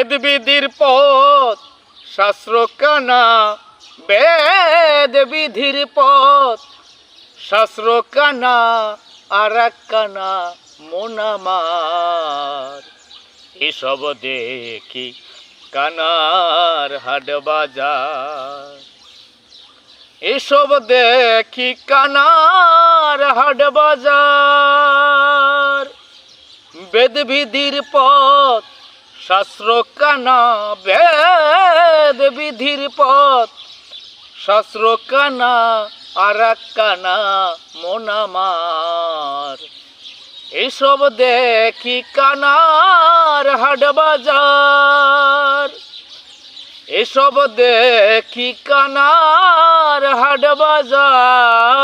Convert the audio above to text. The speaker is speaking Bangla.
বেদ বিধির পথ শাস্ত্র কানা, বেদ বিধির পথ শাস্ত্র কানা, আর এক কানা মন আমার। এসব দেখি কানার হাট বাজার, এসব দেখি কানার হাট বাজার। বেদ বিধির পথ শাস্ত্র কানা, বেদ বিধির পথ শাস্ত্র কানা, আর এক কানা মন আমার। এসব দেখি কানার হাট বাজার, এসব দেখি কানার হাট বাজার।